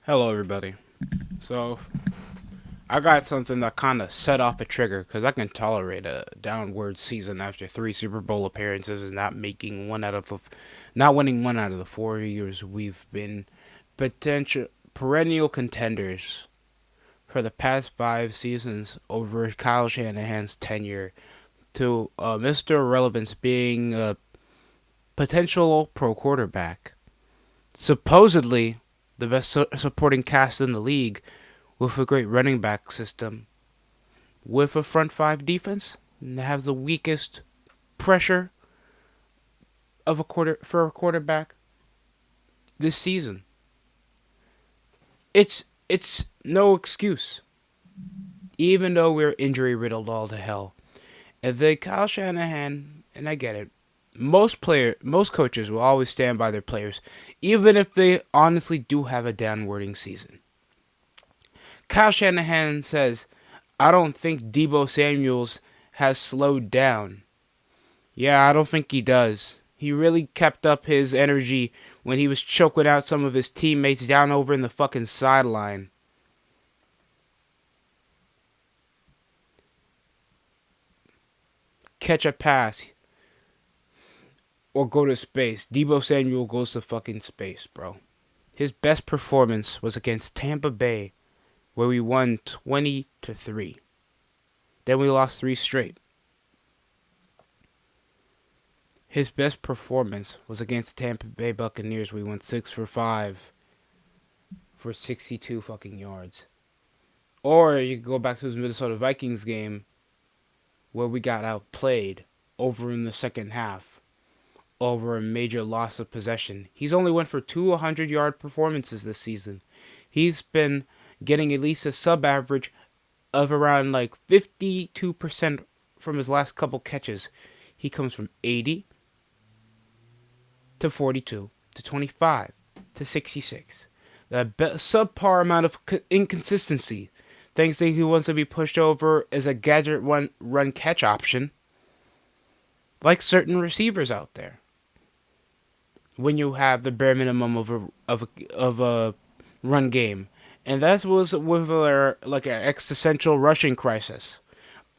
Hello, everybody. So, I got something that kind of set off a trigger because I can tolerate a downward season after three Super Bowl appearances and not winning one out of the 4 years we've been potential perennial contenders for the past 5 seasons over Kyle Shanahan's tenure to Mr. Irrelevance being a potential pro quarterback. Supposedly, the best supporting cast in the league with a great running back system, with a front five defense, and have the weakest pressure of a quarterback this season. It's no excuse, even though we're injury riddled all to hell. And then Kyle Shanahan, and I get it. Most coaches will always stand by their players, even if they honestly do have a downwarding season. Kyle Shanahan says, "I don't think Debo Samuels has slowed down." Yeah, I don't think he does. He really kept up his energy when he was choking out some of his teammates down over in the fucking sideline. Catch a pass or go to space. Debo Samuel goes to fucking space, bro. His best performance was against Tampa Bay, where we won 20-3. Then we lost three straight. His best performance was against the Tampa Bay Buccaneers. We went 6 for 5 for 62 fucking yards. Or you could go back to his Minnesota Vikings game where we got outplayed over in the second half over a major loss of possession. He's only went for two 100-yard performances this season. He's been getting at least a sub-average of around like 52% from his last couple catches. He comes from 80 to 42 to 25 to 66. That subpar amount of inconsistency, thanks to he wants to be pushed over as a gadget run catch option, like certain receivers out there. When you have the bare minimum of a run game, and that was with like an existential rushing crisis.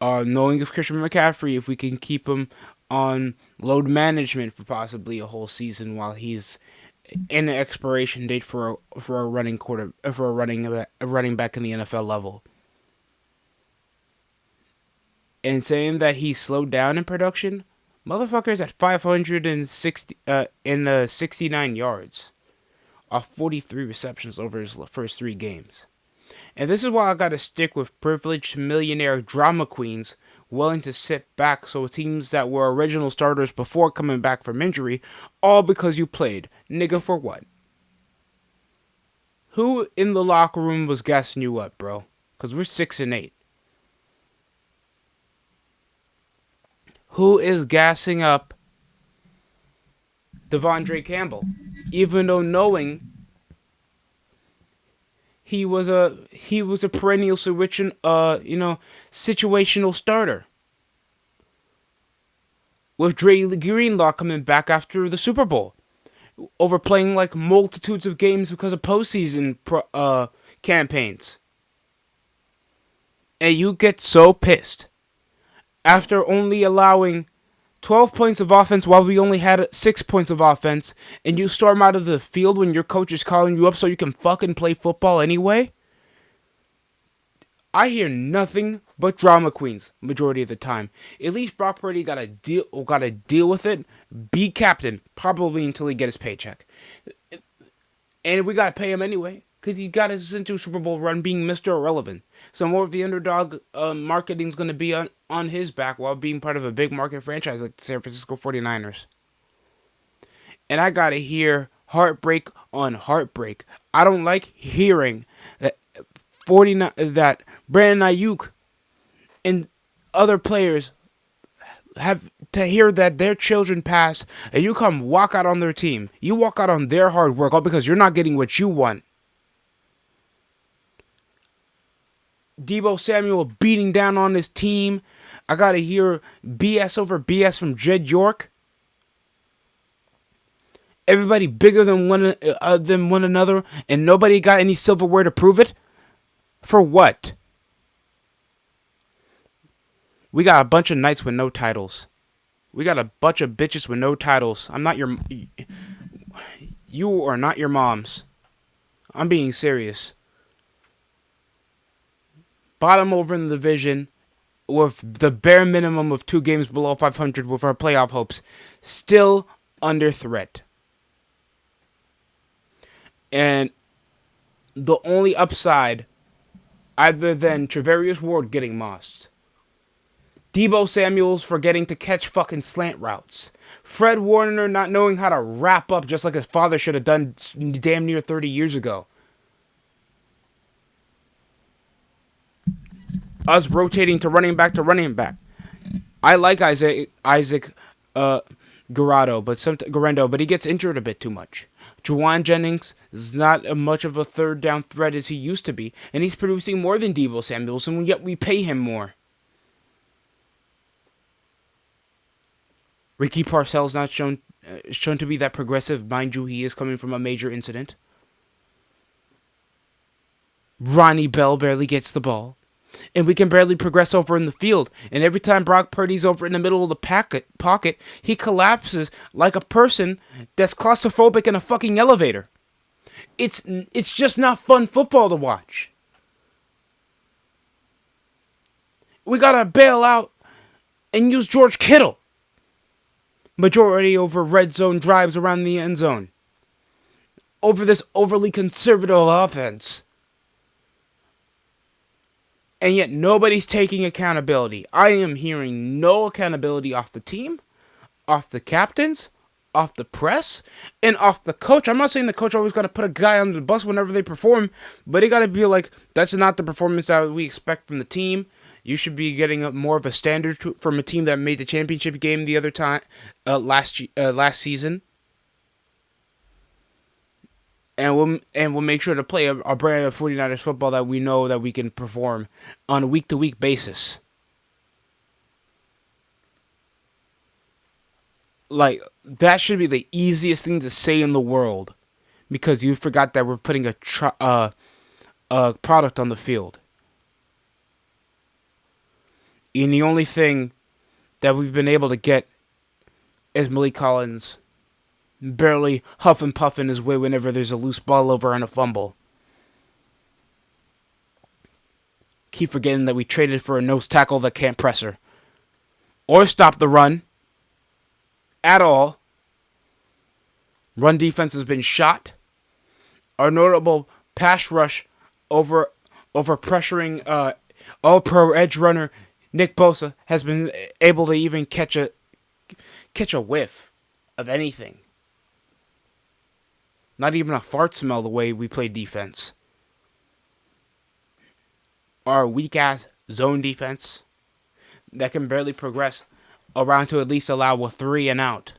Knowing if Christian McCaffrey, if we can keep him on load management for possibly a whole season while he's in an expiration date for a running back in the NFL level, and saying that he slowed down in production, motherfucker's at 69 yards off 43 receptions over his first three games. And this is why I gotta stick with privileged millionaire drama queens willing to sit back so teams that were original starters before coming back from injury, all because you played. Nigga, for what? Who in the locker room was gassing you up, bro? Because we're 6-8. Who is gassing up Devondre Campbell? Even though knowing he was a perennial situational starter. With Dre Greenlaw coming back after the Super Bowl, overplaying like multitudes of games because of postseason campaigns, and you get so pissed after only allowing 12 points of offense while we only had 6 points of offense, and you storm out of the field when your coach is calling you up so you can fucking play football anyway? I hear nothing but drama queens majority of the time. At least Brock Purdy got to deal with it. Be captain, probably until he get his paycheck, and we got to pay him anyway because he got us into a Super Bowl run being Mr. Irrelevant. So more of the underdog marketing is going to be on his back while being part of a big market franchise like the San Francisco 49ers. And I got to hear heartbreak on heartbreak. I don't like hearing that 49 that Brandon Ayuk and other players have to hear that their children pass and you come walk out on their team. You walk out on their hard work all because you're not getting what you want. Debo Samuel beating down on his team. I gotta hear BS over BS from Jed York. Everybody bigger than one another, and nobody got any silverware to prove it? For what? We got a bunch of knights with no titles. We got a bunch of bitches with no titles. I'm not your... You are not your moms. I'm being serious. Bottom over in the division with the bare minimum of 2 games below 500 with our playoff hopes. Still under threat. And the only upside, other than Treverius Ward getting mossed, Debo Samuels forgetting to catch fucking slant routes, Fred Warner not knowing how to wrap up just like his father should have done damn near 30 years ago, us rotating to running back. I like Isaac Garendo, but he gets injured a bit too much. Juwan Jennings is not as much of a third down threat as he used to be, and he's producing more than Debo Samuels, and yet we pay him more. Ricky Parcells not shown to be that progressive. Mind you, he is coming from a major incident. Ronnie Bell barely gets the ball. And we can barely progress over in the field. And every time Brock Purdy's over in the middle of the pocket, he collapses like a person that's claustrophobic in a fucking elevator. It's just not fun football to watch. We gotta bail out and use George Kittle. Majority over red zone drives around the end zone. Over this overly conservative offense. And yet nobody's taking accountability. I am hearing no accountability off the team, off the captains, off the press, and off the coach. I'm not saying the coach always got to put a guy under the bus whenever they perform, but it got to be like, that's not the performance that we expect from the team. You should be getting more of a standard from a team that made the championship game the other time, last season. And we'll make sure to play a brand of 49ers football that we know that we can perform on a week-to-week basis. Like, that should be the easiest thing to say in the world. Because you forgot that we're putting a product on the field. And the only thing that we've been able to get is Malik Collins barely huff and puffing his way whenever there's a loose ball over and a fumble. Keep forgetting that we traded for a nose tackle that can't press her. Or stop the run. At all. Run defense has been shot. Our notable pass rush over pressuring all-pro edge runner Nick Bosa has been able to even catch a whiff of anything. Not even a fart smell the way we play defense. Our weak-ass zone defense that can barely progress around to at least allow a 3 and out.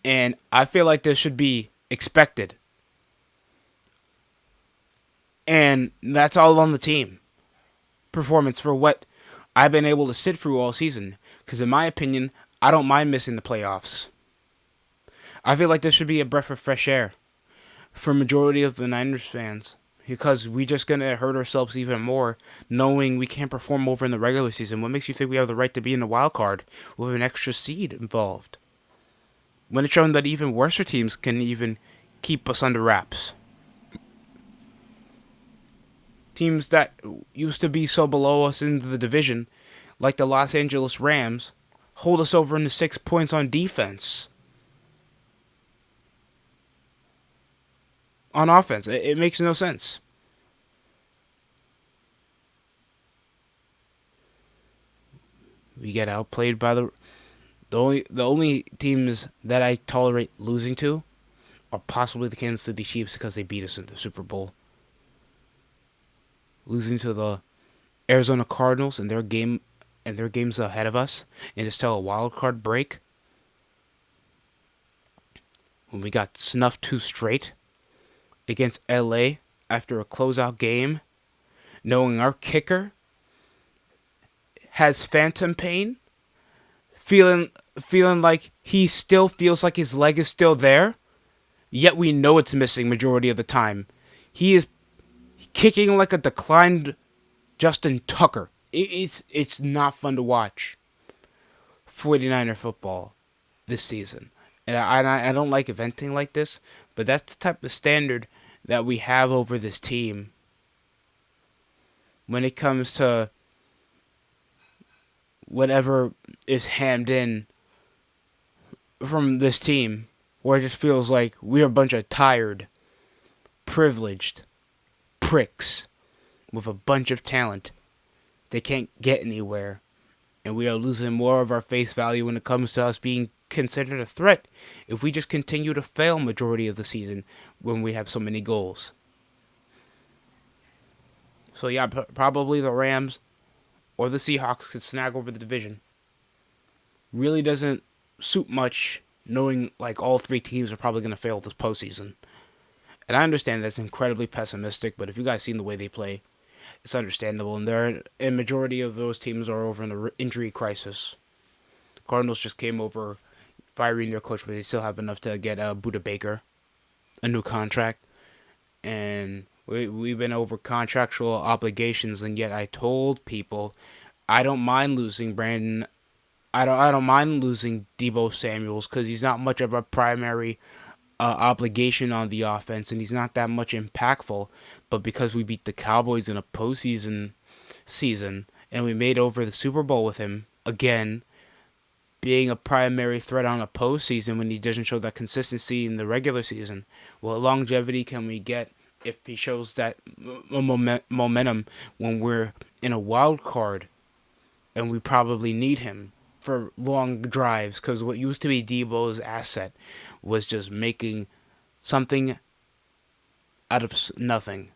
And I feel like this should be expected. And that's all on the team. Performance for what I've been able to sit through all season. Because in my opinion, I don't mind missing the playoffs. I feel like this should be a breath of fresh air for majority of the Niners fans. Because we're just going to hurt ourselves even more knowing we can't perform over in the regular season. What makes you think we have the right to be in the wild card with an extra seed involved? When it's shown that even worse teams can even keep us under wraps. Teams that used to be so below us in the division, like the Los Angeles Rams, hold us over into 6 points on defense. On offense. It makes no sense. We get outplayed by the only teams that I tolerate losing to are possibly the Kansas City Chiefs because they beat us in the Super Bowl. Losing to the Arizona Cardinals and their games ahead of us and just tell a wild card break when we got snuffed 2 straight against LA after a closeout game, knowing our kicker has phantom pain, feeling feeling like he still feels like his leg is still there, yet we know it's missing majority of the time. He is kicking like a declined Justin Tucker. It's not fun to watch 49er football this season. And I don't like eventing like this, but that's the type of standard that we have over this team when it comes to whatever is hammed in from this team, where it just feels like we're a bunch of tired, privileged pricks with a bunch of talent. They can't get anywhere, and we are losing more of our face value when it comes to us being considered a threat if we just continue to fail majority of the season when we have so many goals. So yeah, probably the Rams or the Seahawks could snag over the division. Really doesn't suit much knowing like all three teams are probably going to fail this postseason. And I understand that's incredibly pessimistic, but if you guys seen the way they play, it's understandable. And a majority of those teams are over in the injury crisis. Cardinals just came over firing their coach, but they still have enough to get Buda Baker a new contract. And we've been over contractual obligations, and yet I told people I don't mind losing Brandon. I don't mind losing Deebo Samuels because he's not much of a primary obligation on the offense, and he's not that much impactful. But because we beat the Cowboys in a postseason season, and we made over the Super Bowl with him again, being a primary threat on a postseason when he doesn't show that consistency in the regular season, what longevity can we get if he shows that momentum when we're in a wild card, and we probably need him for long drives? Because what used to be Deebo's asset was just making something out of nothing.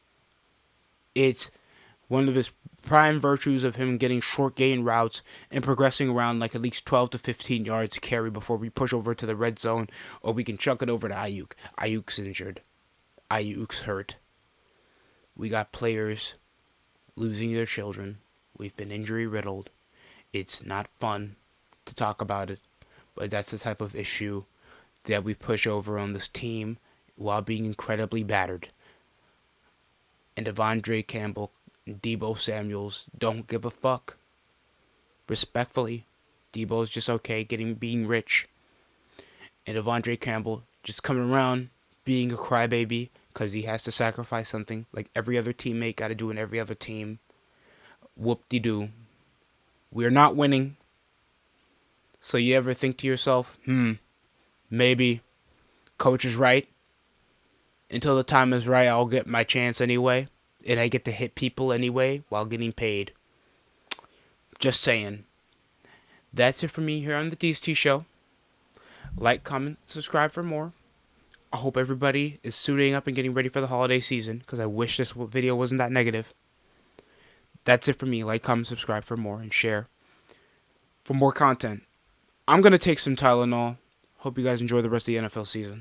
It's one of his prime virtues of him getting short gain routes and progressing around like at least 12 to 15 yards carry before we push over to the red zone, or we can chuck it over to Ayuk. Ayuk's injured. Ayuk's hurt. We got players losing their children. We've been injury riddled. It's not fun to talk about it, but that's the type of issue that we push over on this team while being incredibly battered. And Devondre Campbell and Deebo Samuels don't give a fuck. Respectfully, Deebo's just okay being rich. And Devondre Campbell just coming around being a crybaby because he has to sacrifice something like every other teammate got to do in every other team. Whoop-de-doo. We're not winning. So you ever think to yourself, maybe coach is right. Until the time is right, I'll get my chance anyway. And I get to hit people anyway while getting paid. Just saying. That's it for me here on the DST Show. Like, comment, subscribe for more. I hope everybody is suiting up and getting ready for the holiday season, because I wish this video wasn't that negative. That's it for me. Like, comment, subscribe for more, and share for more content. I'm going to take some Tylenol. Hope you guys enjoy the rest of the NFL season.